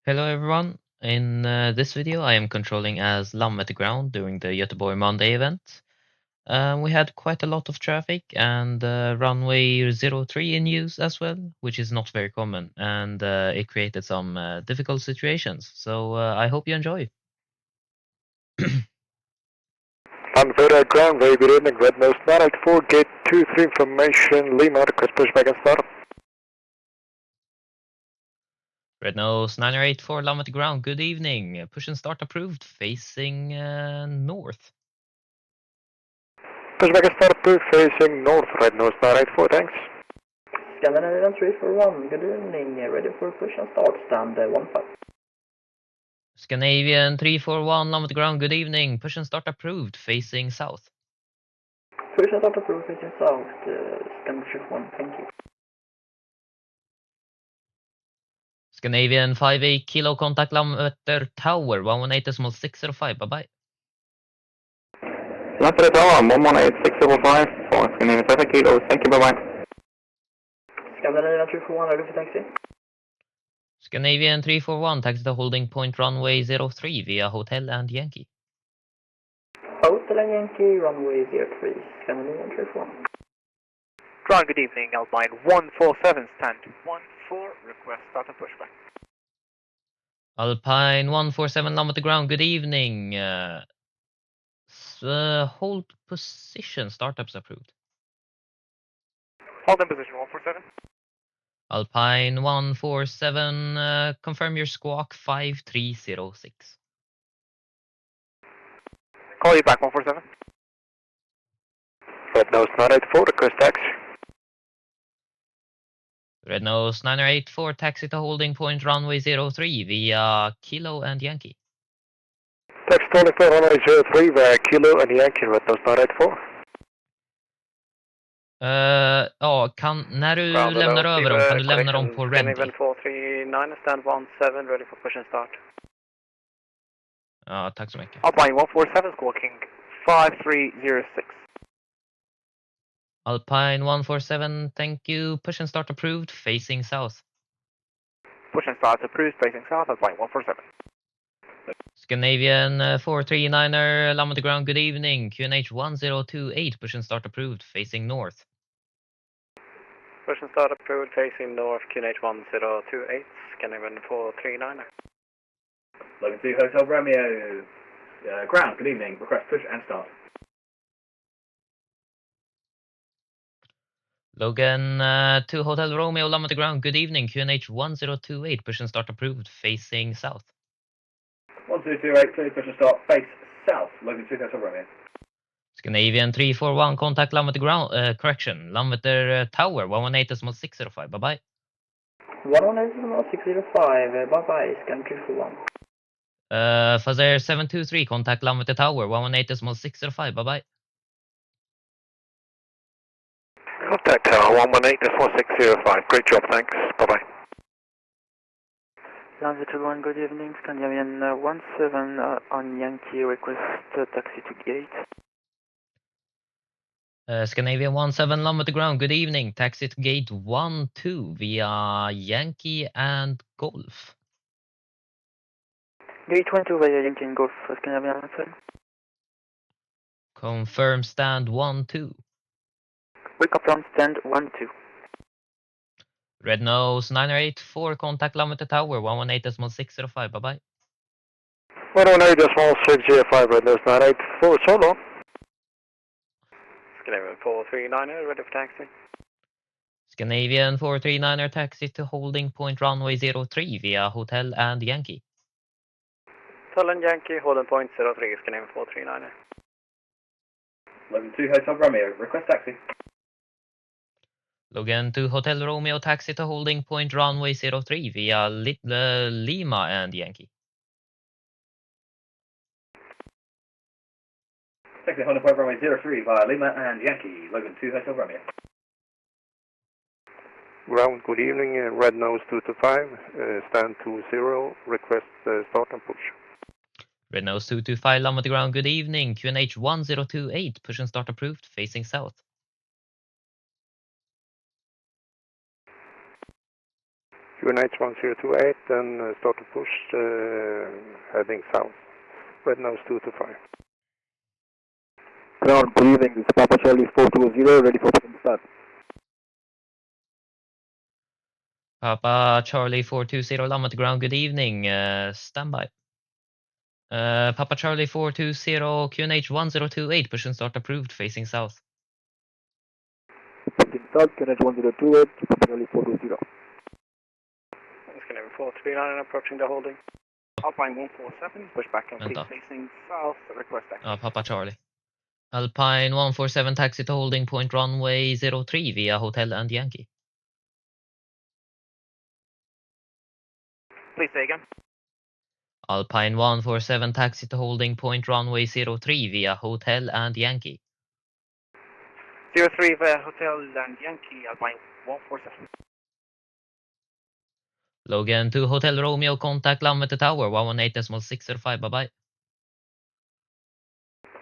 Hello everyone. In this video I am controlling as Lam at the ground during the Göteborg Monday event. We had quite a lot of traffic and runway 03 in use as well, which is not very common, and it created some difficult situations. So I hope you enjoy. Unfair ground, very good evening, Red Nose 984, gate 23 information, Lima, request pushback and start. Red Nose 984 Lam at the ground, good evening. Push and start approved, facing north. Pushback and start approved, facing north, Red Nose 984, thanks. Scandinavian 341, good evening, ready for push and start, stand 15. Scandinavian 341 Lam at the ground, good evening. Push and start approved, facing south. Push and start approved, facing south, Scandinavian 341, thank you. Scandinavian 58 kilo contact Lammeter Tower 118.605. Bye bye. Lammeter Tower 118605 for Scandinavian 5 kilo. Thank you. Bye bye. Scandinavian 341, ready for taxi. Scandinavian 341 taxi to holding point runway 03 via Hotel and Yankee. Hotel and Yankee, runway 03, Scandinavian 341. Ground, good evening, Alpine 147, stand 14, request start and pushback. Alpine 147 Lam at the ground, good evening. Hold position, startups approved. Hold in position 147. Alpine 147, confirm your squawk 5306. Call you back 147. Red Nose 984, request taxi. Red Nose 984 taxi to holding point runway 03 via Kilo and Yankee. Taxi holding point runway 03 via Kilo and Yankee, Red Nose 984. När du lämnar över dem, kan du lämna dem på ready? Scandinavian 439, stand 17, ready for push and start. Ja, tack så mycket. Alpine 147, squawking 5306. Alpine 147, thank you. Push and start approved, facing south. Push and start approved, facing south, Alpine 147. Scandinavian 439er, Lam at the ground, good evening. QNH 1028, push and start approved, facing north. Push and start approved, facing north, QNH 1028, Scandinavian 439er. Logan 2 Hotel Romeo, ground, good evening, request push and start. Logan 2 Hotel Romeo, Lam at the ground, good evening. QNH 1028, push and start approved, facing south. 1228, clear push and start, face south, Logan 2 Hotel Romeo. Scandinavian 341, contact Lam at the ground, correction, Lam at the tower, 118.605, bye-bye. 118.605, bye-bye, Scan 341. Fazer 723, contact Lam at the tower, 118.605, bye-bye. Contact tower 118.605, great job, thanks, bye-bye. Lambda 21, good evening, Scandinavian 17 on Yankee, request taxi to gate. Scandinavian 17 Lam at the ground, good evening. Taxi to gate 12 via Yankee and Golf. Gate 12 via Yankee and Golf, Scandinavian 17. Confirm stand 12. We confirm stand 12. Red Nose 984, contact Lam at the tower, 118.605, bye-bye. 118.605, Red Nose 984, so long. Scandinavian 439er, ready for taxi. Scandinavian 439er taxi to holding point runway 03 via Hotel and Yankee. Hotel and Yankee, holding point 03, Scandinavian 439er. Logan 2 Hotel Romeo, request taxi. Logan to Hotel Romeo taxi to holding point runway 03 via Lima and Yankee. Taxi holding point runway 03 via Lima and Yankee, Logan 2 Hotel Romeo. Ground, good evening, Red Nose 225, stand 20, request start and push. Red Nose 225 Lam at the ground, good evening. QNH 1028, push and start approved, facing south. QNH 1028, then start to push, heading south. Red nose 225. Ground, good evening. This is Papa Charlie 420, ready for push start. Papa Charlie 420, Lama at the ground, good evening. Standby. Papa Charlie 420, QNH 1028, push and start approved, facing south. Pushing start, QNH 1028, Papa Charlie 420. Scandinavian 439 and approaching the holding. Alpine 147, push back and Vänta. facing south, request taxi. Ja, Papa Charlie. Alpine 147, taxi to holding point runway 03 via Hotel and Yankee. Please say again. Alpine 147, taxi to holding point runway 03 via Hotel and Yankee. 03 via Hotel and Yankee, Alpine 147. Logan to Hotel Romeo, contact Lammet Tower, 118.605, bye-bye.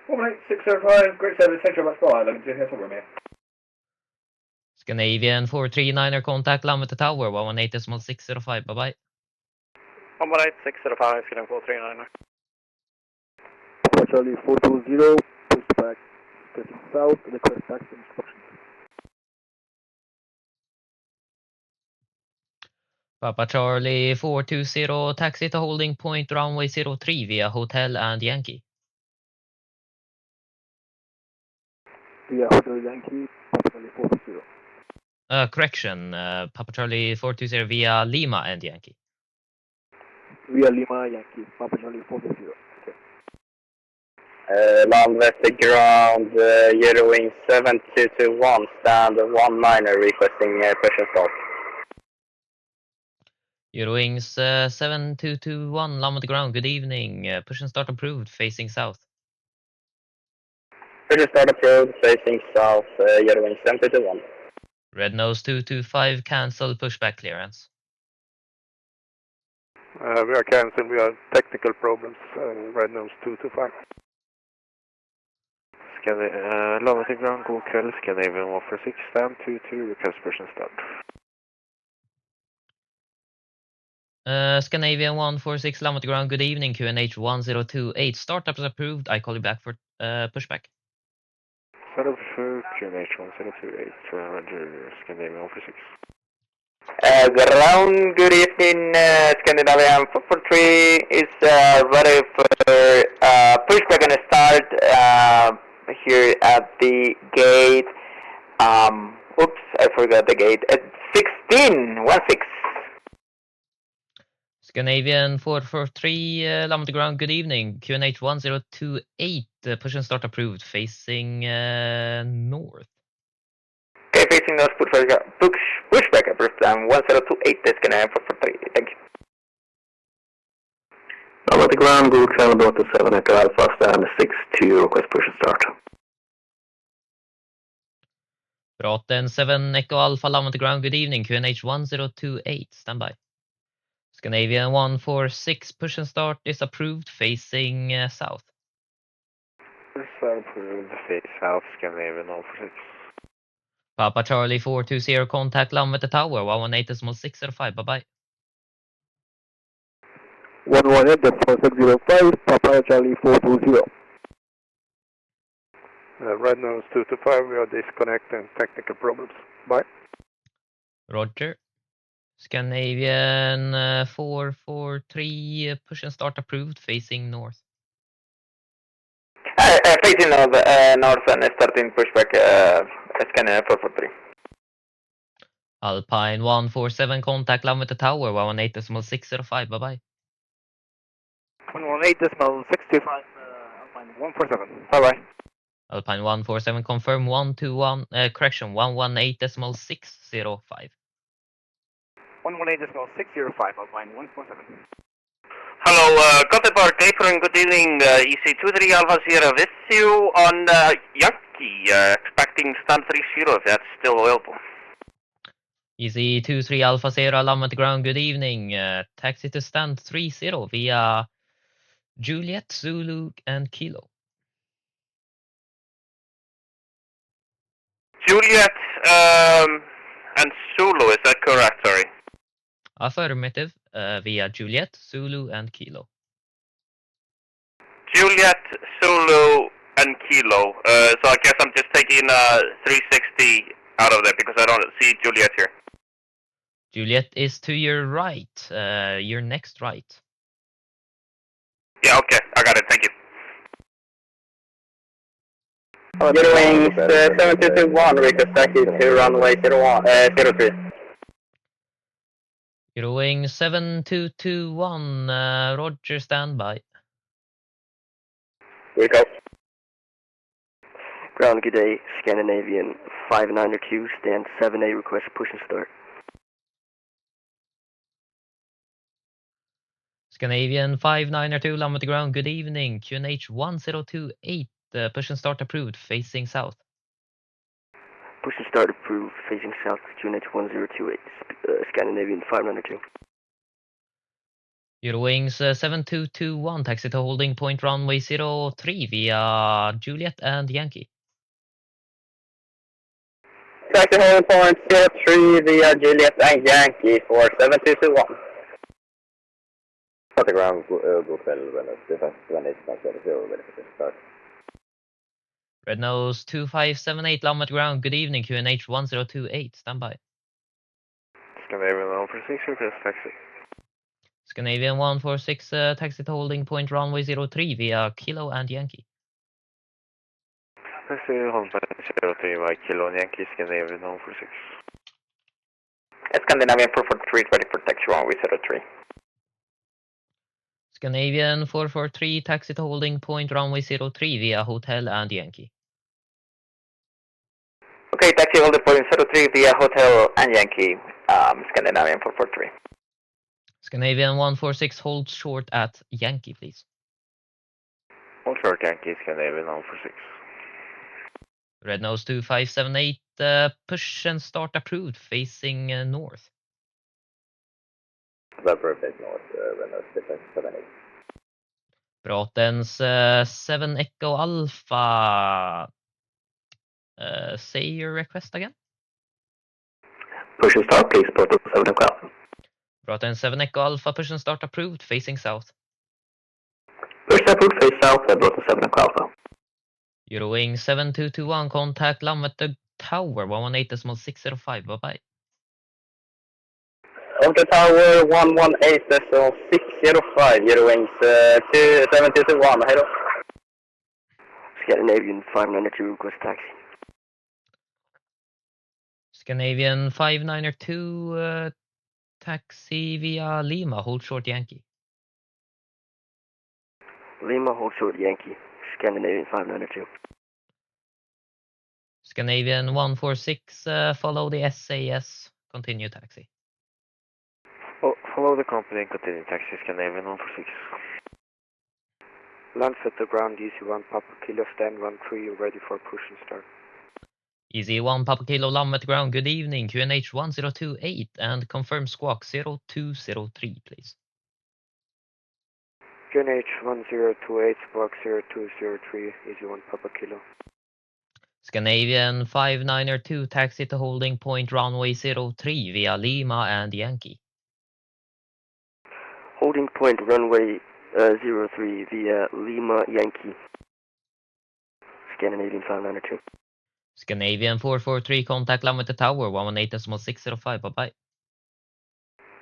18605, great service, thanks very much, bye. Logan 2 Hotel Romeo. Scandinavian 439er, contact Lammet Tower, 118.605, bye-bye. 18605, Scandinavian 439. Papa Charlie 420, push back, facing south, request taxi instructions. Papa Charlie 420, taxi to holding point runway 03 via Hotel and Yankee. Via Hotel Yankee, Papa Charlie 420. Correction, Papa Charlie 420 via Lima and Yankee. Via Lima Yankee, Papa Charlie 420. Land at the ground, Eurowing 7221, stand 19er, requesting push and start. Eurowings 7221, Lam at the ground, good evening. Push and start approved, facing south. Push and start approved, facing south, Eurowing 7221. Red nose 225, cancel, pushback clearance. We are cancelled, we have technical problems, red nose 225. Lama at the ground, god kväll, Scandinavian 146, stand 22, request push and start. Scandinavian 146, Lam at the ground, good evening. QNH 1028, startup is approved. I call you back for pushback. Start up for QNH 1028, Roger, Scandinavian 146. Ground, good evening, Scandinavian 443 is ready for pushback and start here at the gate. Oops, I forgot the gate. At 16. Scandinavian 443, Lam at the ground, good evening. QNH 1028, push and start approved, facing north. Okay, facing north, pushback approved. 1028, Scandinavian 443. Thank you. Lama at the ground, Google Travel Delta 7 Echo Alpha, stand 62, request push and start. Braten 7 Echo Alpha, Lam at the ground, good evening. QNH 1028, standby. Scandinavian 146, push and start is approved, facing south. Approved, face south, Scandinavian 146. Papa Charlie 420, contact Lam at the tower, 118.605, bye-bye. 118.605, Papa Charlie 420. Red nose 225, we are disconnecting, technical problems. Bye. Roger. Scandinavian 443, push and start approved, facing north. Facing north and starting pushback, Scandinavian 443. Alpine 147, contact Lam at the tower, 118.605, bye-bye. 118.625, Alpine 147. Bye bye. Alpine 147, confirm 121, correction, 118.605. 118.605, Alpine 147. Hello, Gothenburg, April, good evening. EC23 Alpha Sierra with you on Yankee, expecting stand 30 if that's still available. EC23 Alpha Sierra, Lam at the ground, good evening. Taxi to stand 30 via Juliet, Zulu, and Kilo. Juliet and Zulu, is that correct, sorry? Affirmative, via Juliet, Zulu, and Kilo. Juliet, Zulu, and Kilo. So I guess I'm just taking 360 out of there because I don't see Juliet here. Juliet is to your right, your next right. Yeah, okay, I got it, thank you. Eurowings 7221, request taxi to runway 03. Eurowing 7221, Roger, standby. We go. Ground, good day, Scandinavian 592, stand 7A, request push and start. Scandinavian 592, land with the ground, good evening. QNH 1028, push and start approved, facing south. Push and start approved, facing south, QNH 1028, Scandinavian 592. Eurowings 7221, taxi to holding point runway 03 via Juliet and Yankee. Taxi holding point 03 via Juliet and Yankee for 7221. At the ground, god kväll, Vännäs, ready for start. Red Nose 2578, land with the ground, good evening. QNH 1028, standby. Scandinavian 146, request taxi. Scandinavian 146, taxi to holding point runway 03 via Kilo and Yankee. Taxi holding point 03 via Kilo and Yankee, Scandinavian 146. Scandinavian 443 ready for taxi runway 03. Scandinavian 443, taxi to holding point runway 03 via Hotel and Yankee. Okay, taxi holding point 03 via Hotel and Yankee, Scandinavian 443. Scandinavian 146, hold short at Yankee, please. Hold short Yankee, Scandinavian 146. Red Nose 2578, push and start approved, facing north. That's perfect north, Red Nose 78. Bratens 7 Echo Alpha. Say your request again. Push and start, please, Proto 7 o'clock. Braten 7 Echo Alpha, push and start approved, facing south. Push approved, face south, Proto 7 o'clock. Eurowing 7221, contact land at the tower, 118.605, bye-bye. Of the tower 118.605, Eurowings 7221, hello. Scandinavian 592, request taxi. Scandinavian 592, taxi via Lima, hold short Yankee. Lima, hold short Yankee, Scandinavian 592. Scandinavian 146, follow the SAS, continue taxi. Follow the company and continue taxi, Scandinavian 146. Land at the ground, easy 1 Papa Kilo, stand 13, ready for push and start. Easy 1 Papa Kilo, land at the ground, good evening. QNH 1028, and confirm squawk 0203, please. QNH 1028, squawk 0203, easy 1 Papa Kilo. Scandinavian 592, taxi to holding point runway 03 via Lima and Yankee. Holding point runway 03 via Lima, Yankee. Scandinavian 592. Scandinavian 443, contact land with the tower, 118.605, bye-bye.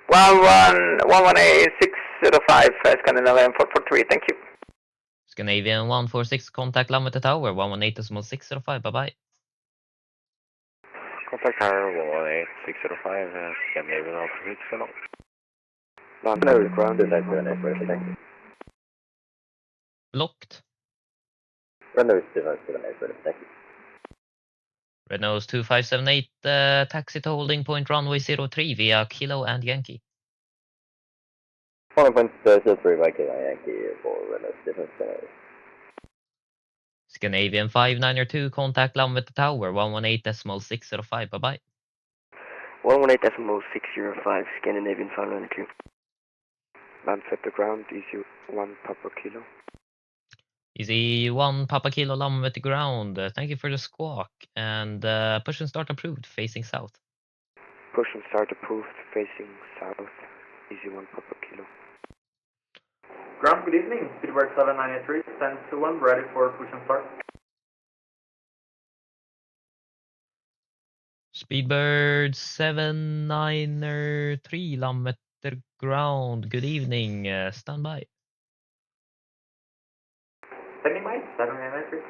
118.605, Scandinavian 443, thank you. Scandinavian 146, contact land with the tower, 118.605, bye-bye. Contact tower 118.605, Scandinavian 146, hello. Land at the ground, Blocked. Red Nose 2578, ready for taxi. Red Nose 2578, taxi to holding point runway 03 via Kilo and Yankee. Holding point 03 via Kilo and Yankee for Red Nose 2578. Scandinavian 592, contact land with the tower, 118.605, bye-bye. 118.605, Scandinavian 592. Land at the ground, easy 1 Papa Kilo. Easy 1 Papa Kilo, land with the ground. Thank you for the squawk. And push and start approved, facing south. Push and start approved, facing south, easy 1 Papa Kilo. Ground, good evening. Speedbird 7983, stand to 1, ready for push and start. Speedbird 793, Lammeter ground. Good evening. Stand by. Standing by, 7993.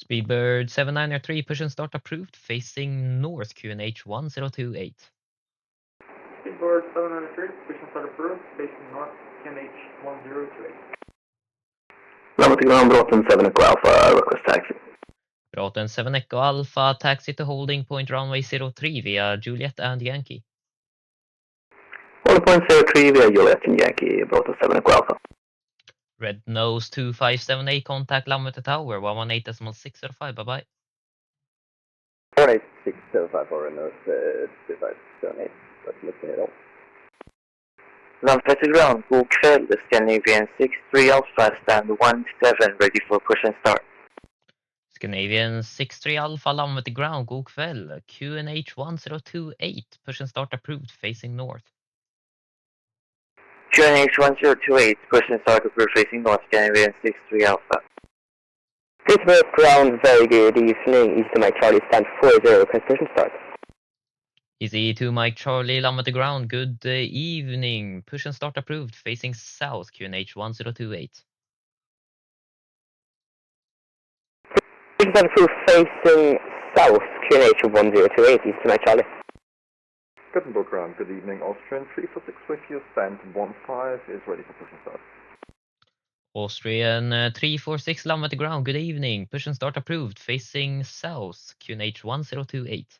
Speedbird 793, push and start approved, facing north, QNH 1028. Speedbird 793, push and start approved, facing north, QNH 1028. Lammeter ground, Broughton 7 Echo Alpha, request taxi. Broughton 7 Echo Alpha, taxi to holding point runway 03 via Juliet and Yankee. Holding point 03 via Juliet and Yankee, Broughton 7 Echo Alpha. Red nose 2578, contact Lammeter Tower 118.605, bye bye. 18605 for Renault 2578. Let's look it up. Lampeter ground, god kväll, Scandinavian 63 Alpha, stand 17, ready for push and start. Scandinavian 63 Alpha, Lammeter ground, god kväll. QNH 1028, push and start approved, facing north. QNH 1028, push and start approved, facing north, Scandinavian 63 Alpha. Pittsburgh ground, very good evening, east to Mike Charlie, stand 40, request push and start. Easy to Mike Charlie, Lammeter ground, good evening. Push and start approved, facing south, QNH 1028. Push and start approved, facing south, QNH 1028, east to Mike Charlie. Gothenburg ground, good evening. Austrian 346 with you, stand 15 is ready for push and start. Austrian 346, Lammeter ground, good evening. Push and start approved, facing south, QNH 1028.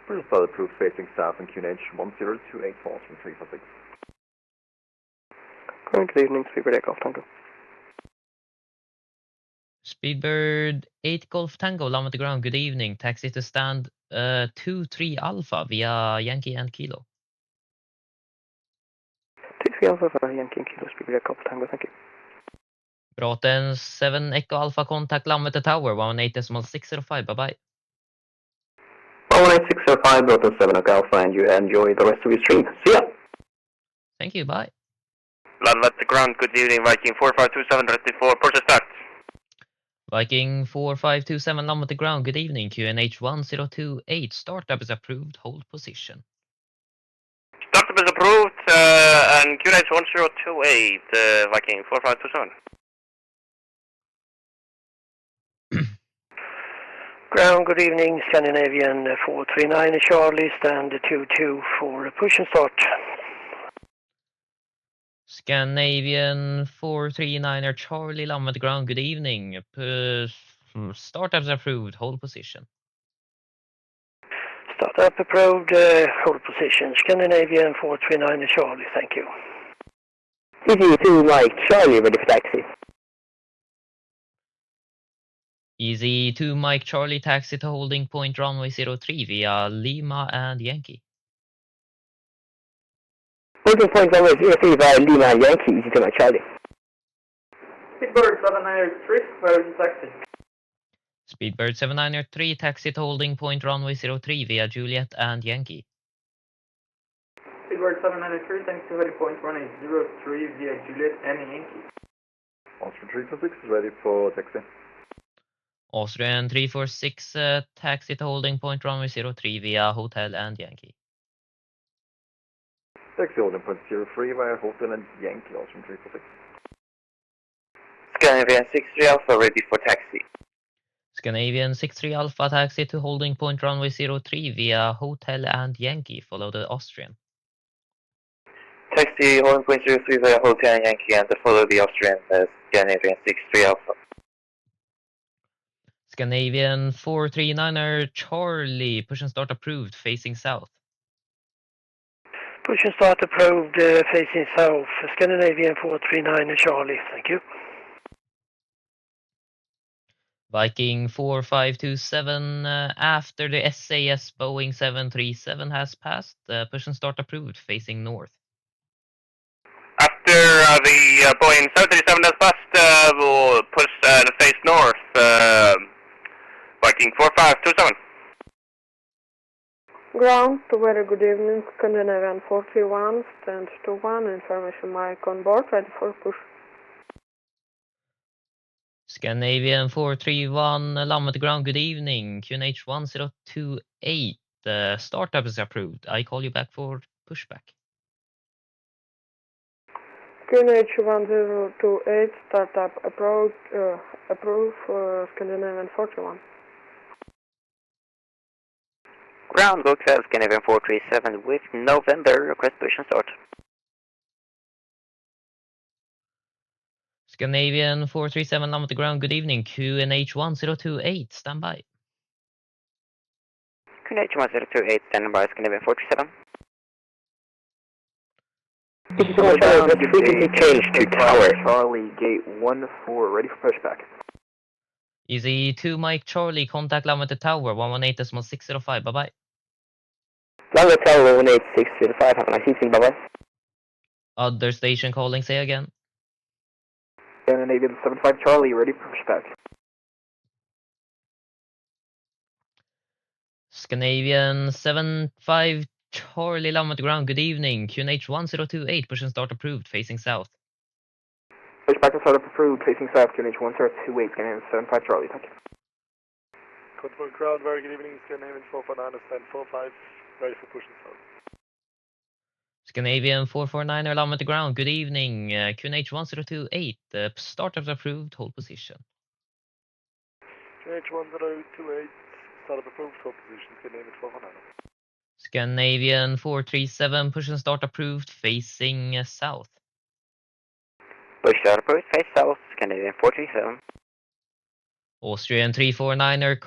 Push and start approved, facing south and QNH 1028 for Austrian 346. Good evening, Speedbird Echo Tango. Speedbird 8 Golf Tango, Lammeter ground, good evening. Taxi to stand 23 Alpha via Yankee and Kilo. 23 Alpha via Yankee and Kilo, Speedbird Echo Tango, thank you. Broughton 7 Echo Alpha, contact Lammeter Tower 118.605, bye bye. 18605, Broughton 7 Echo Alpha, and you enjoy the rest of your stream. See ya! Thank you, bye. Lammeter ground, good evening, Viking 4527, ready for push and start. Viking 4527, Lammeter ground, good evening. QNH 1028, startup is approved, hold position. Startup is approved, and QNH 1028, Viking 4527. Ground, good evening, Scandinavian 439 Charlie, stand 22 for push and start. Scandinavian 439er Charlie, Lammeter ground, good evening. Startups approved, hold position. Startup approved, hold position. Scandinavian 439 Charlie, thank you. Easy to Mike Charlie, ready for taxi. Easy to Mike Charlie, taxi to holding point runway 03 via Lima and Yankee. Holding point runway 03 via Lima and Yankee, easy to Mike Charlie. Speedbird 793, where is the taxi? Speedbird 793, taxi to holding point runway 03 via Juliet and Yankee. Speedbird 793, thanks to heading point runway 03 via Juliet and Yankee. Austrian 346 is ready for taxi. Austrian 346, taxi to holding point runway 03 via Hotel and Yankee. Taxi holding point 03 via Hotel and Yankee, Austrian 346. Scandinavian 63 Alpha, ready for taxi. Scandinavian 63 Alpha, taxi to holding point runway 03 via Hotel and Yankee, follow the Austrian. Taxi holding point 03 via Hotel and Yankee and follow the Austrian Scandinavian 63 Alpha. Scandinavian 439er Charlie, push and start approved, facing south. Push and start approved, facing south. Scandinavian 439 Charlie, thank you. Viking 4527, after the SAS Boeing 737 has passed, push and start approved, facing north. After the Boeing 737 has passed, we'll push the face north, Viking 4527. Ground, very good evening, Scandinavian 431, stand to 1, information mic on board, ready for push. Scandinavian 431, Lammet ground, good evening, QNH 1028, startup is approved. I call you back for pushback. QNH 1028, startup approach, approved for Scandinavian 41. Ground, go 12, Scandinavian 437 with November, request push and start. Scandinavian 437, Lammet ground, good evening, QNH 1028, stand by. QNH 1028, standing by, Scandinavian 437. Frequency change to tower. Charlie, gate 14, ready for pushback. Easy 2 Mike Charlie, contact Lammet Tower, 118.605, bye-bye. Lammet Tower 18605, have a nice evening, bye-bye. Other station calling, say again. Scandinavian 75 Charlie, ready for pushback. Scandinavian 75 Charlie, Lammet ground, good evening, QNH 1028, push and start approved, facing south. Pushback and start up approved, facing south, QNH 1028, Scandinavian 75 Charlie, thank you. Control ground, very good evening, Scandinavian 449, stand 45, ready for push and start. Scandinavian 449, Lammet ground, good evening, QNH 1028, startup approved, hold position. QNH 1028, startup approved, hold position, Scandinavian 449. Scandinavian 437, push and start approved, facing south. Push start approved, face south, Scandinavian 437. Austrian 349er,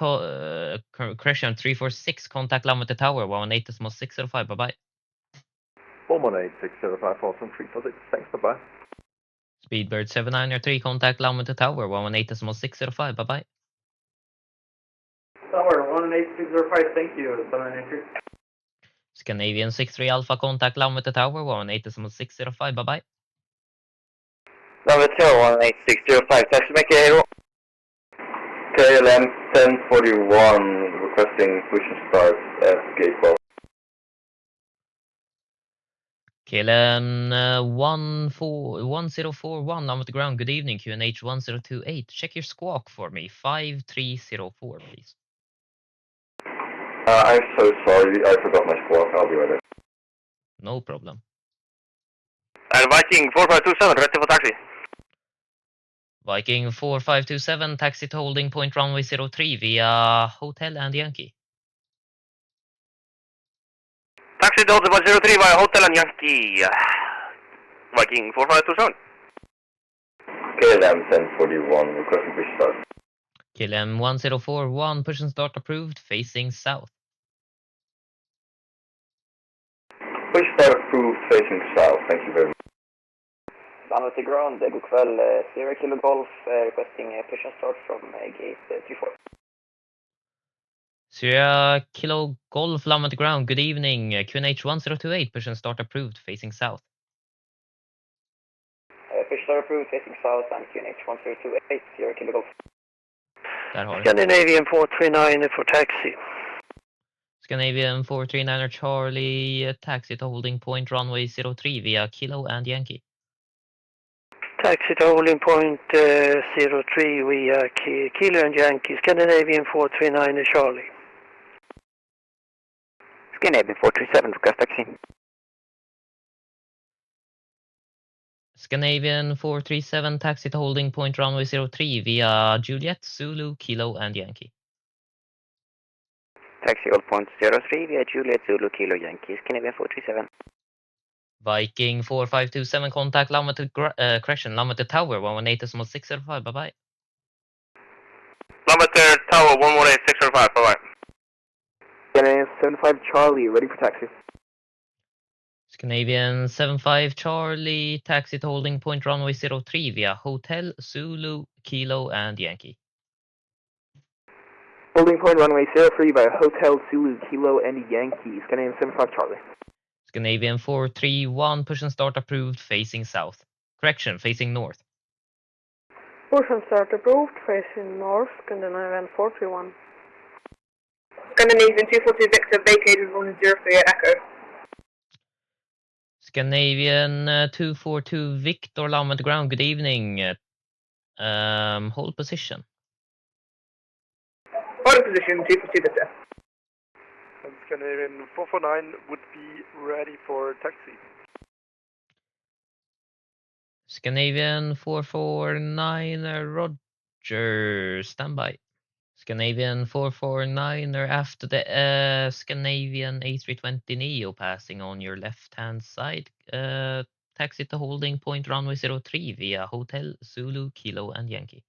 Crescent 346, contact Lammet Tower, 118.605, bye-bye. 118.605, Awesome 346, thanks, bye-bye. Speedbird 793, contact Lammet Tower, 118.605, bye-bye. Tower 18605, thank you, 793. Scandinavian 63 Alpha, contact Lammet Tower, 118.605, bye-bye. Lammet Tower 18605, tack så mycket, hej då. KLM 1041, requesting push and start at gate 12. KLM 1041, Lammet ground, good evening, QNH 1028. Check your squawk for me, 5304, please. I'm so sorry, I forgot my squawk, I'll be right back. No problem. Viking 4527, ready for taxi. Viking 4527, taxi to holding point runway 03 via Hotel and Yankee. Taxi to holding point 03 via Hotel and Yankee. Viking 4527. KLM 1041, requesting push start. KLM 1041, push and start approved, facing south. Push start approved, facing south, thank you very much. Lammet till ground, god kväll, Sierra Kilo Golf, requesting push and start from gate 34. Sierra Kilo Golf, Lammet ground, good evening, QNH 1028, push and start approved, facing south. Push start approved, facing south, and QNH 1028, Sierra Kilo Golf. Där har du. Scandinavian 439 for taxi. Scandinavian 439er Charlie, taxi to holding point runway 03 via Kilo and Yankee. Taxi to holding point 03 via Kilo and Yankee. Scandinavian 439 Charlie. Scandinavian 437, request taxi. Scandinavian 437, taxi to holding point runway 03 via Juliet, Zulu, Kilo and Yankee. Taxi hold point 03 via Juliet, Zulu, Kilo, Yankee, Scandinavian 437. Viking 4527, contact Lammet Crescent, Lammet Tower, 118.605, bye-bye. Lammet Tower 118.605, bye-bye. Scandinavian 75 Charlie, ready for taxi. Scandinavian 75 Charlie, taxi to holding point runway 03 via Hotel, Zulu, Kilo and Yankee. Holding point runway 03 via Hotel, Zulu, Kilo and Yankee, Scandinavian 75 Charlie. Scandinavian 431, push and start approved, facing south. Correction, facing north. Push and start approved, facing north, Scandinavian 431. Scandinavian 242 Victor vacated 103 at Echo. Scandinavian 242 Victor, Lam at the ground. Good evening. Hold position. Hold position 242 Victor. And Scandinavian 449 would be ready for taxi. Scandinavian 449 Roger, standby. Scandinavian 449 after the Scandinavian A320neo passing on your left-hand side. Taxi to holding point runway 03 via Hotel Zulu, Kilo and Yankee.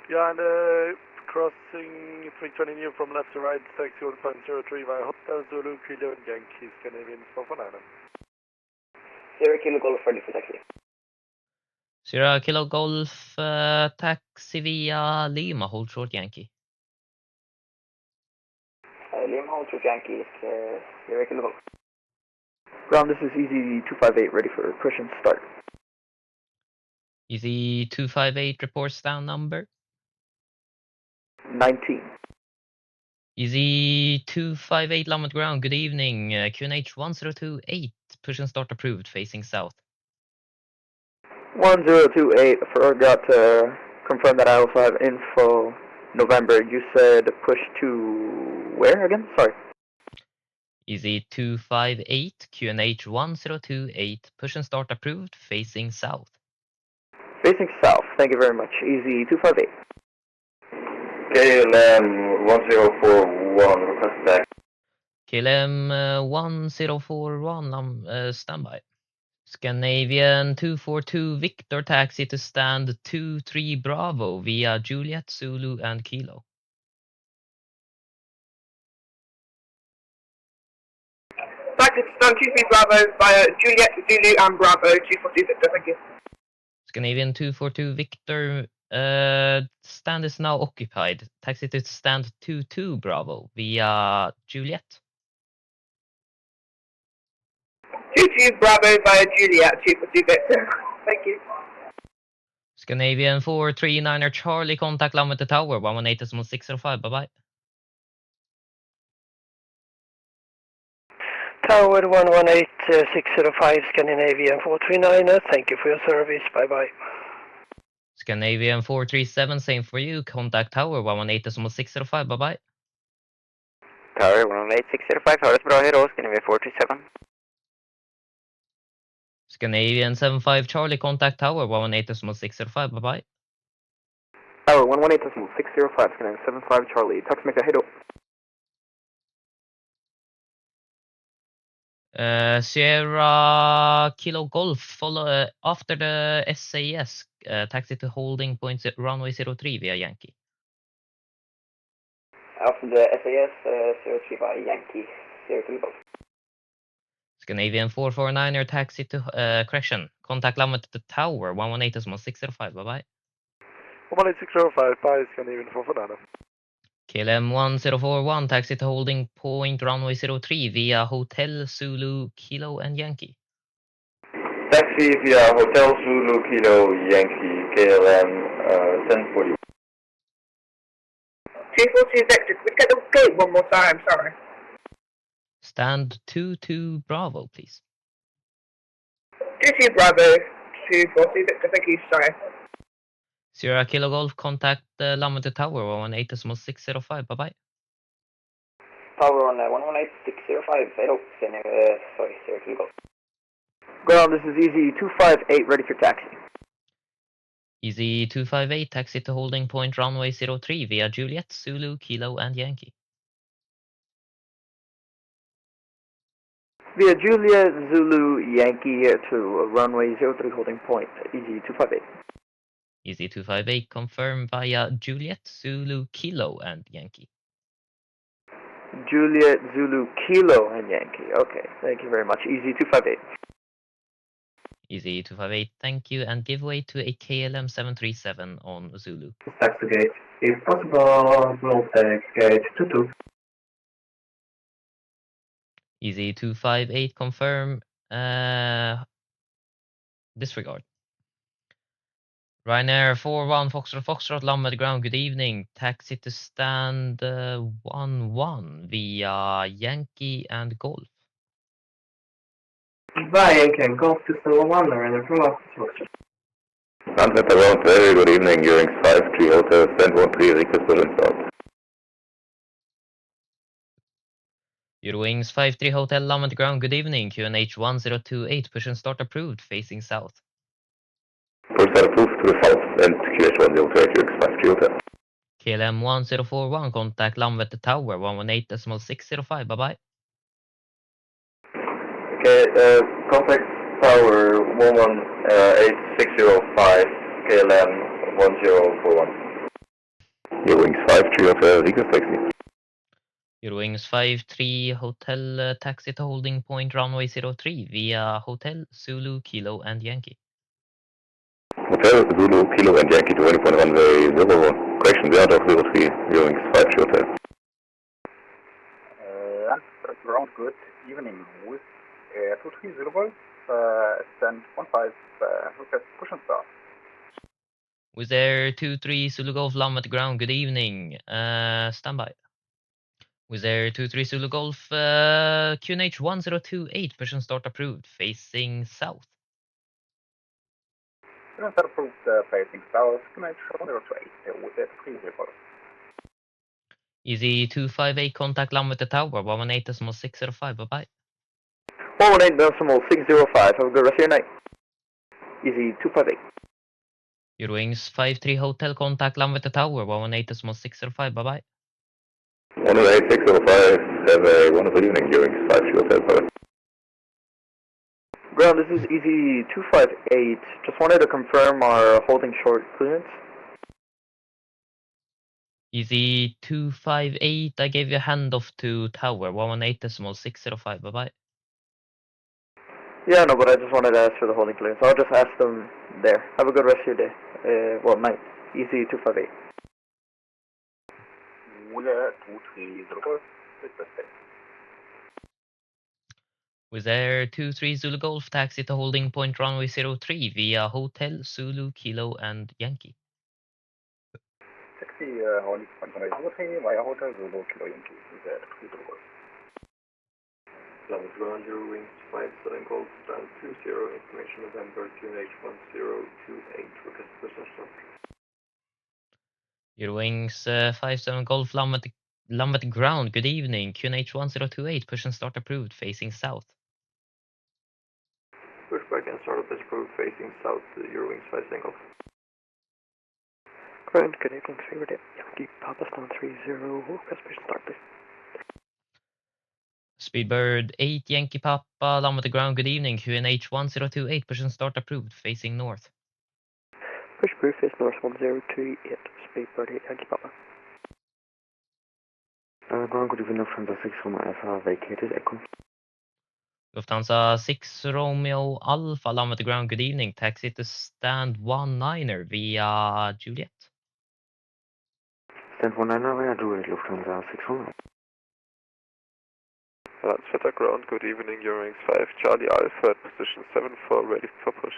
Yeah, and crossing 320 from left to right, taxi 1.03 via Hotel Zulu, Kilo and Yankee, Scandinavian 449. Sierra Kilo Golf ready for taxi. Sierra Kilo Golf taxi via Lima, hold short Yankee. Lima hold short Yankee, Sierra Kilo Golf. Ground, this is Easy 258, ready for push and start. Easy 258 reports down number. 19. Easy 258 Lam at ground, good evening. QNH 1028, push and start approved, facing south. 1028, forgot to confirm that I also have info November. You said push to where again? Sorry. Easy 258, QNH 1028, push and start approved, facing south. Facing south, thank you very much. Easy 258. KLM 1041, request back. KLM 1041, standby. Scandinavian 242 Victor taxi to stand 23 Bravo via Juliet, Zulu and Kilo. Taxi to stand 23 Bravo via Juliet, Zulu and Bravo 242 Victor, thank you. Scandinavian 242 Victor, stand is now occupied. Taxi to stand 22 Bravo via Juliet. 22 Bravo via Juliet, 242 Victor. Thank you. Scandinavian 439er Charlie, contact Lam at the tower, 118.605, bye-bye. Tower 118605, Scandinavian 439er, thank you for your service, bye-bye. Scandinavian 437, same for you, contact tower, 118.605, bye-bye. Tower 118.605, hörs bra, hejdå, Scandinavian 437. Scandinavian 75 Charlie, contact tower, 118.605, bye-bye. Tower 118.605, Scandinavian 75 Charlie, taxi head up. Sierra Kilo Golf, follow after the SAS, taxi to holding point runway 03 via Yankee. After the SAS 03 via Yankee, Sierra Kilo Golf. Scandinavian 449er taxi to Crescent, contact Lam at the tower, 118.605, bye-bye. 18605, bye, Scandinavian 449. KLM 1041, taxi to holding point runway 03 via Hotel Zulu, Kilo and Yankee. Taxi via Hotel Zulu, Kilo, Yankee, KLM 1040. 242 Victor, could we get the gate one more time, sorry. Stand 22 Bravo, please. 22 Bravo, 242 Victor, thank you, sorry. Sierra Kilo Golf, contact Lam at the tower, 118.605, bye-bye. Tower on 118.605, hello, Sierra Kilo Golf. Ground, this is Easy 258, ready for taxi. Easy 258, taxi to holding point runway 03 via Juliet, Zulu, Kilo and Yankee. Via Juliet, Zulu, Yankee to runway 03 holding point, Easy 258. Easy 258, confirm via Juliet, Zulu, Kilo and Yankee. Juliet, Zulu, Kilo and Yankee. Okay, thank you very much. Easy 258. Easy 258, thank you, and give way to a KLM 737 on Zulu. Taxi gate. If possible, we'll take gate 22. Easy 258, confirm, disregard. Ryanair 41 Foxtrot Lambert ground, good evening. Taxi to stand 11 via Yankee and Golf. Via Yankee and Golf to stand 1, Ryanair from Foxtrot. Landwetter ground, very good evening. Eurowings 53 Hotel, stand 13, request push and start. Eurowings 53 Hotel Lambert ground, good evening. QNH 1028, push and start approved, facing south. Push start approved to the south and QH 108, Eurowings 53 Hotel. KLM 1041, contact Landvetter Tower 118.605, bye bye. Okay, contact Tower 118.605, KLM 1041. Eurowings 53 Hotel, request taxi. Eurowings 53 Hotel taxi to holding point runway 03 via Hotel Zulu Kilo and Yankee. Hotel Zulu Kilo and Yankee to 20.1 runway 01. Correction, ground of 03, Eurowings 53 Hotel. Landwetter ground, good evening. With 23 Zulu Golf, stand 15, request push and start. With Air 23 Zulu Golf Lam at the ground, good evening. Standby. With Air 23 Zulu Golf, QNH 1028, push and start approved, facing south. Push and start approved, facing south, QNH 108, with 3 Zulu Golf. Easy 258, contact Lam at the tower, 118.605, bye bye. 118.605, have a good rest of your night. Easy 258. Eurowings 53 Hotel, contact Lam at the tower, 118.605, bye bye. 118.605, have a wonderful evening, Eurowings 53 Hotel, bye bye. Ground, this is Easy 258. Just wanted to confirm our holding short clearance. Easy 258, I gave you a handoff to tower, 118.605, bye bye. Yeah, no, but I just wanted to ask for the holding clearance. I'll just ask them there. Have a good rest of your day. Well, night. Easy 258. With Air 23 Zulu Golf, taxi to holding point runway 03 via Hotel Zulu Kilo and Yankee. Taxi holding point runway 03 via Hotel Zulu Kilo Yankee, with 3 Zulu Golf. Landwetter ground, Eurowings 5 Southern Golf, stand 20, information November, QNH 1028, request push and start. Eurowings 57 Golf Landvetter ground, good evening. QNH 1028, push and start approved, facing south. Pushback and startup is approved, facing south, Eurowings 5 Southern Golf. Ground, good evening, favorite Yankee Papa stand 30, request push and start please. Speedbird 8 Yankee Papa Landvetter ground, good evening. QNH 1028, push and start approved, facing north. Push proof is north 1028, Speedbird 8 Yankee Papa. Ground, good evening, Lufthansa 6 Romeo Alpha vacated, echo. Lufthansa 6 Romeo Alpha Landvetter ground, good evening. Taxi to stand 19er via Juliet. Stand 19 via Juliet, Lufthansa 6 Romeo. Landwetter ground, good evening, Eurowings 5 Charlie Alpha at position 74, ready for push.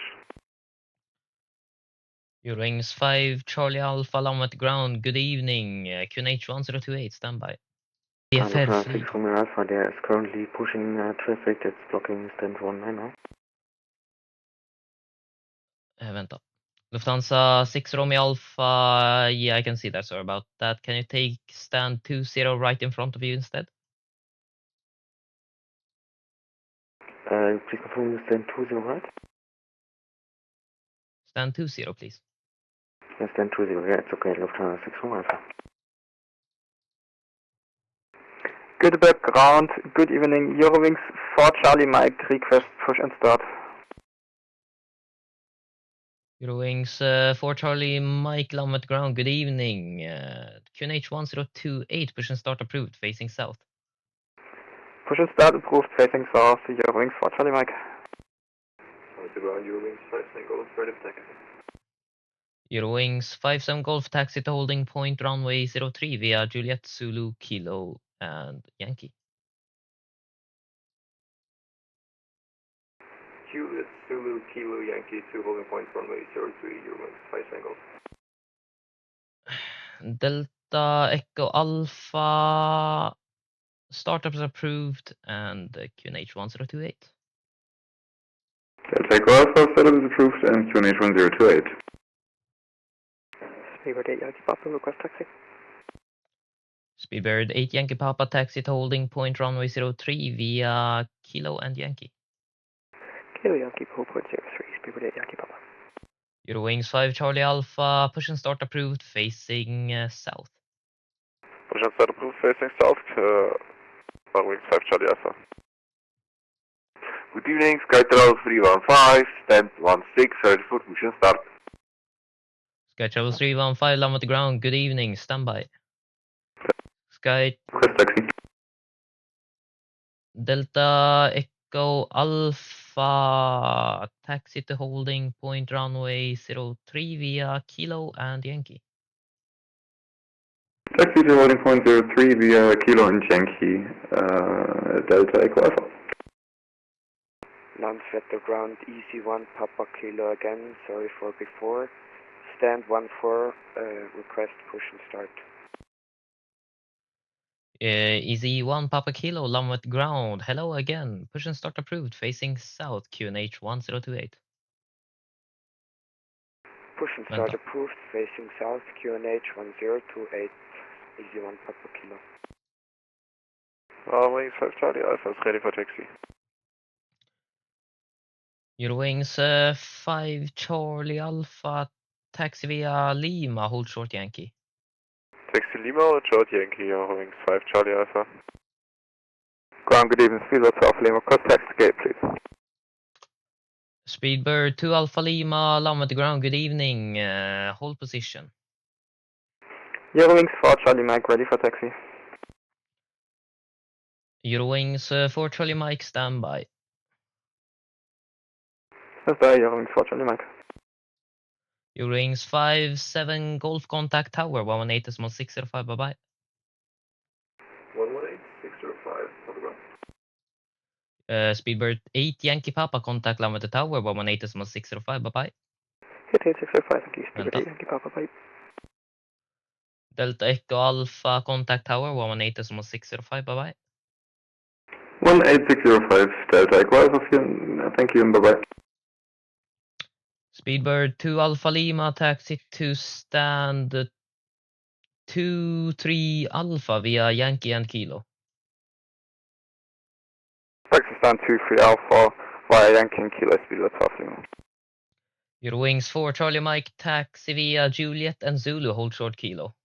Eurowings 5 Charlie Alpha Landvetter ground, good evening. QNH 1028, standby. Lufthansa 6 Romeo Alpha, there is currently pushing traffic that's blocking stand 19 now. Vänta. Lufthansa 6 Romeo Alpha, yeah, I can see that, sorry about that. Can you take stand 20 right in front of you instead? Please confirm you stand 20 right? Stand 20, please. Yeah, stand 20, yeah, it's okay, Lufthansa 6 Romeo Alpha. Goodback ground, good evening, Eurowings 4 Charlie Mike, request push and start. Eurowings 4 Charlie Mike Landvetter ground, good evening. QNH 1028, push and start approved, facing south. Push and start approved, facing south, Eurowings 4 Charlie Mike. Landwetter ground, Eurowings 5 Southern Golf, ready for taxi. Eurowings 57 Golf taxi to holding point runway 03 via Juliet Zulu Kilo and Yankee. Juliet, Zulu, Kilo, Yankee to holding point runway 03, Eurowings 5 angles. Delta Echo Alpha startups approved and QNH 1028. Delta Echo Alpha, setup is approved and QNH 1028. Speedbird 8 Yankee Papa, request taxi. Speedbird 8 Yankee Papa, taxi to holding point runway 03 via Kilo and Yankee. Kilo Yankee, hold point 03, Speedbird 8 Yankee Papa. Eurowings 5 Charlie Alpha, push and start approved, facing south. Push and start approved, facing south, Eurowings 5 Charlie Alpha. Good evening, SkyTravel 315, stand 16, ready for push and start. SkyTravel 315, land at the ground, good evening, standby. Sky Request taxi. Delta Echo Alpha, taxi to holding point runway 03 via Kilo and Yankee. Taxi to holding point 03 via Kilo and Yankee, Delta Echo Alpha. Land at the ground, EC1 Papa Kilo again, sorry for before. Stand 14, request push and start. Easy 1 Papa Kilo, land at ground, hello again, push and start approved, facing south, QNH 1028. Push and start approved, facing south, QNH 1028, Easy 1 Papa Kilo. Eurowings 5 Charlie Alpha is ready for taxi. Eurowings 5 Charlie Alpha, taxi via Lima, hold short Yankee. Taxi Lima or short Yankee, Eurowings 5 Charlie Alpha. Ground, good evening, Speedbird Alpha Lima, cross taxi gate, please. Speedbird 2 Alpha Lima, land at the ground, good evening, hold position. Eurowings 4 Charlie Mike, ready for taxi. Eurowings 4 Charlie Mike, standby. That's by Eurowings 4 Charlie Mike. Eurowings 5-7 Golf Contact Tower, 118.605, bye-bye. 118605, on the ground. Speedbird 8 Yankee Papa, contact land at the tower, 118.605, bye-bye. Hit 8605, thank you, Speedbird Vänta. 8 Yankee Papa, bye. Delta Echo Alpha, contact tower, 118.605, bye-bye. 18605, Delta Echo Alpha, thank you and bye-bye. Speedbird 2 Alpha Lima, taxi to stand 2-3 Alpha via Yankee and Kilo. Taxi stand 2-3 Alpha via Yankee and Kilo, Speedbird Alpha Lima. Eurowings 4 Charlie Mike, taxi via Juliet and Zulu, hold short Kilo.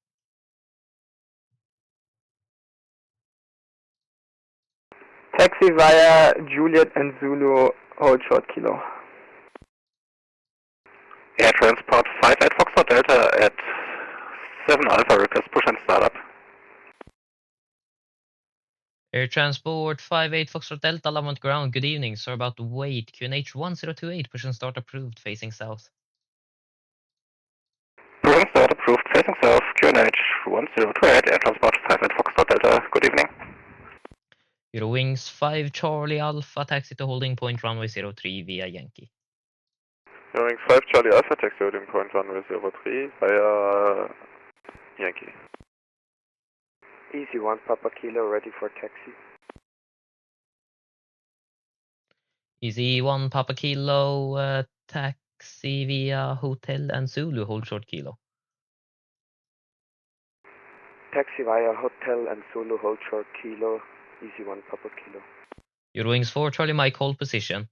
Taxi via Juliet and Zulu, hold short Kilo. Air Transport 58 Foxtrot Delta at 7 Alpha, request push and start up. Air Transport 58 Foxtrot Delta, land at ground, good evening, sorry about the wait, QNH 1028, push and start approved, facing south. Push and start approved, facing south, QNH 1028, Air Transport 58 Foxtrot Delta, good evening. Eurowings 5 Charlie Alpha, taxi to holding point runway 03 via Yankee. Eurowings 5 Charlie Alpha, taxi holding point runway 03 via Yankee. Easy 1 Papa Kilo, ready for taxi. Easy 1 Papa Kilo, taxi via Hotel and Zulu, hold short Kilo. Taxi via Hotel and Zulu, hold short Kilo, Easy 1 Papa Kilo. Eurowings 4 Charlie Mike, hold position.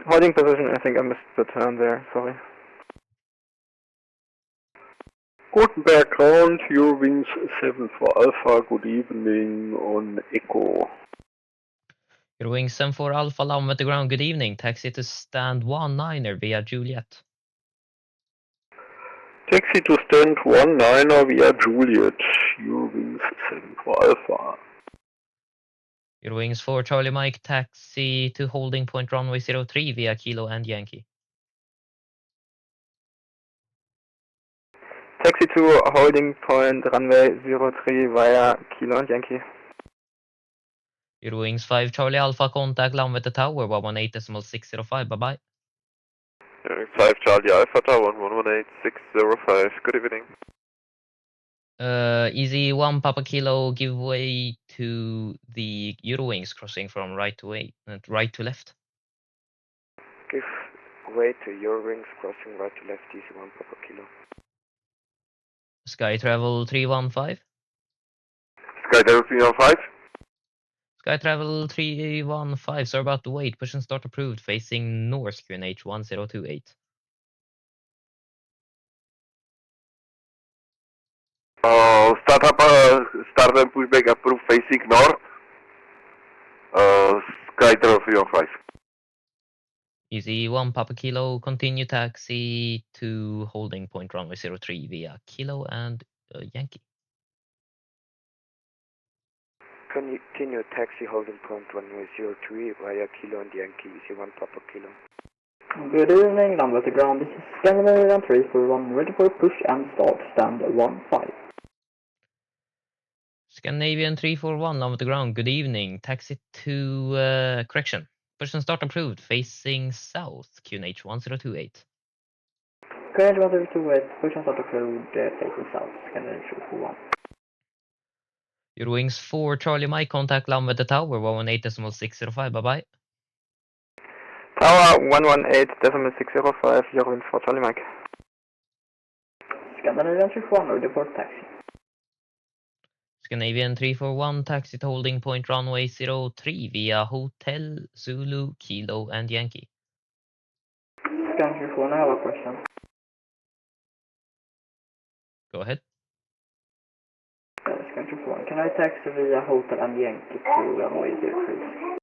Holding position, I think I missed the turn there, sorry. Gutenberg ground, Eurowings 7 for Alpha, good evening on Echo. Eurowings 7 for Alpha, land at the ground, good evening, taxi to stand 19er via Juliet. Taxi to stand 19er via Juliet, Eurowings 7 for Alpha. Eurowings 4 Charlie Mike, taxi to holding point runway 03 via Kilo and Yankee. Taxi to holding point runway 03 via Kilo and Yankee. Eurowings 5 Charlie Alpha, contact Landvetter Tower 118.605, bye-bye. Eurowings 5 Charlie Alpha Tower 118.605, good evening. Easy 1 Papa Kilo, give way to the Eurowings crossing from right to left. Give way to Eurowings crossing right to left, easy 1 Papa Kilo. Sky Travel 315. Sky Travel 315. Sky Travel 315, sorry about the wait. Push and start approved, facing north, QNH 1028. Start and pushback approved, facing north. Sky Travel 315. Easy 1 Papa Kilo, continue taxi to holding point runway 03 via Kilo and Yankee. Continue taxi holding point runway 03 via Kilo and Yankee, easy 1 Papa Kilo. Good evening, Landvetter Ground. This is Scandinavian 341, ready for push and start, stand 15. Scandinavian 341, Landvetter Ground, good evening. Taxi to, correction. Push and start approved, facing south, QNH 1028. Current 1028, push and start approved, facing south, Scandinavian 341. Eurowings 4 Charlie Mike, contact Landvetter Tower 118.605, bye-bye. Tower 118.605, Eurowings 4 Charlie Mike. Scandinavian 341, ready for taxi. Scandinavian 341, taxi to holding point runway 03 via Hotel, Zulu, Kilo and Yankee. Scandinavian 341, I have a question. Go ahead. Scandinavian 341, can I taxi via Hotel and Yankee to runway 03?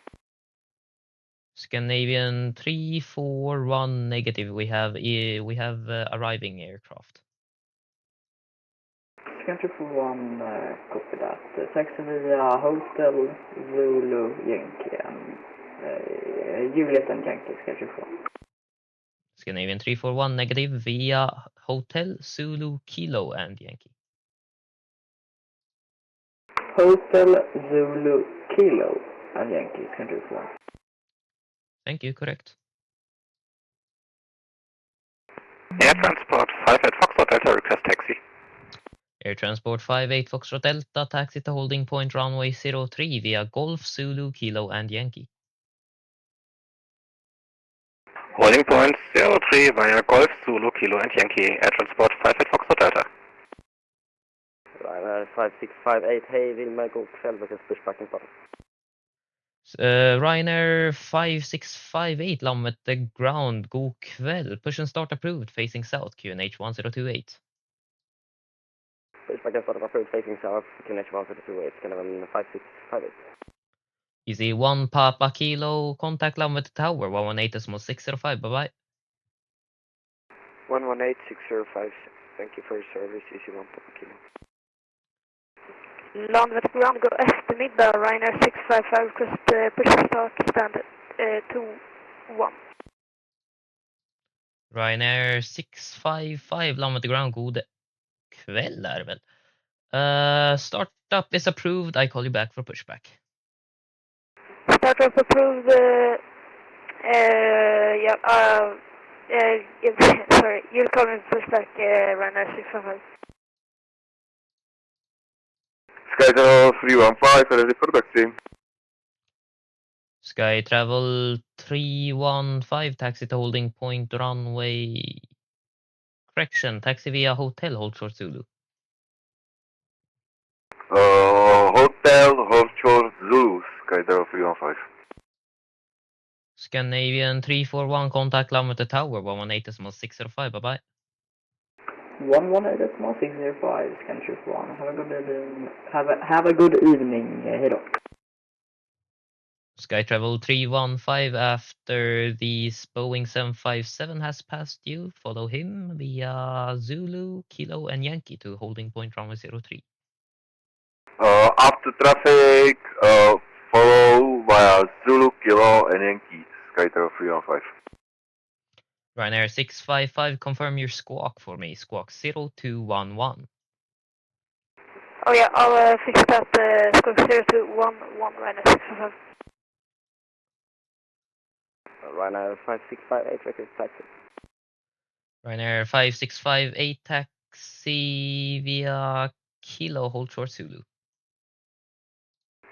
Scandinavian 341 negative, we have arriving aircraft. Scandinavian 341, copy that. Taxi via Hotel, Zulu, Yankee and Juliet and Yankee, Scandinavian 341. Scandinavian 341 negative via Hotel, Zulu, Kilo and Yankee. Hotel, Zulu, Kilo and Yankee, Scandinavian 341. Thank you, correct. Air Transport 58 Foxtrot Delta, request taxi. Air Transport 58 Foxtrot Delta, taxi to holding point runway 03 via Golf, Zulu, Kilo and Yankee. Holding point 03 via Golf, Zulu, Kilo and Yankee. Air Transport 58 Foxtrot Delta. Ryanair 5658, hej Vilma, god kväll, vilken pushbacken startar. Ryanair 5658, Landvetter Ground, god kväll. Push and start approved, facing south, QNH 1028. Pushbacken startar approved, facing south, QNH 1028, Scandinavian 5658. Easy 1 Papa Kilo, contact Landvetter Tower 118.605, bye-bye. 118.605, thank you for your service, easy 1 Papa Kilo. Landvetter Ground, god eftermiddag, Ryanair 655, request push and start, stand 21. Ryanair 655, Landvetter Ground, god kväll är det väl. Startup is approved, I call you back for pushback. Startup approved, sorry, you'll call me pushback, Ryanair 655. Sky Travel 315, ready for taxi. Sky Travel 315, taxi to holding point runway. Correction, taxi via Hotel, hold short Zulu. Hotel, hold short Zulu, Sky Travel 315. Scandinavian 341, contact Landvetter Tower 118.605, bye-bye. 118.605, Scandinavian 341, have a good evening, have a good evening, hej då. Sky Travel 315, after the Boeing 757 has passed you, follow him via Zulu, Kilo and Yankee to holding point runway 03. After traffic, follow via Zulu, Kilo and Yankee, Sky Travel 315. Ryanair 655, confirm your squawk for me, squawk 0211. Oh yeah, I'll fix that, squawk 0211, Ryanair 655. Ryanair 5658, request taxi. Ryanair 5658 taxi via Kilo, hold short Zulu.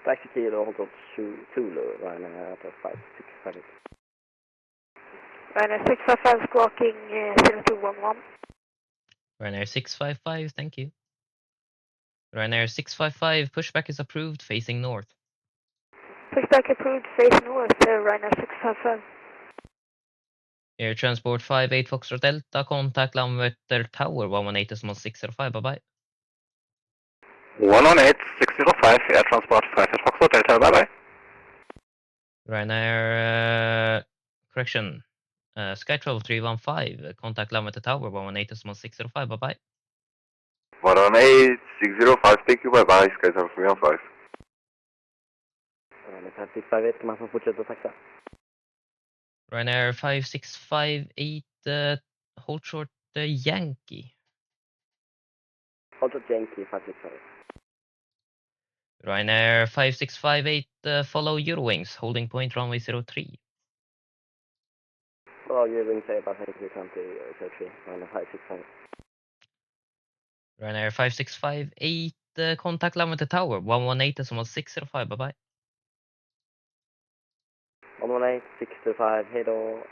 Taxi Kilo, hold on Zulu, Ryanair 5658. Ryanair 655 squawking 0211. Ryanair 655, thank you. Ryanair 655, pushback is approved, facing north. Pushback approved, face north, Ryanair 655. Air Transport 58 Foxtrot Delta, contact Landvetter Tower 118.605, bye-bye. 118.605, Air Transport 58 Foxtrot Delta, bye-bye. Ryanair, correction, Skytravel 315, contact Landvetter Tower 118.605, bye-bye. 118.605, thank you, bye-bye, Skytravel 315. Ryanair 5658, man får fortsätta taxa. Ryanair 5658, hold short Yankee. Hold short Yankee 565. Ryanair 5658, follow Eurowings, holding point runway 03. Follow Eurowings about thank you 2003, Ryanair 565. Ryanair 5658, contact Landvetter Tower 118.605, bye-bye. 118, 625, hejdå.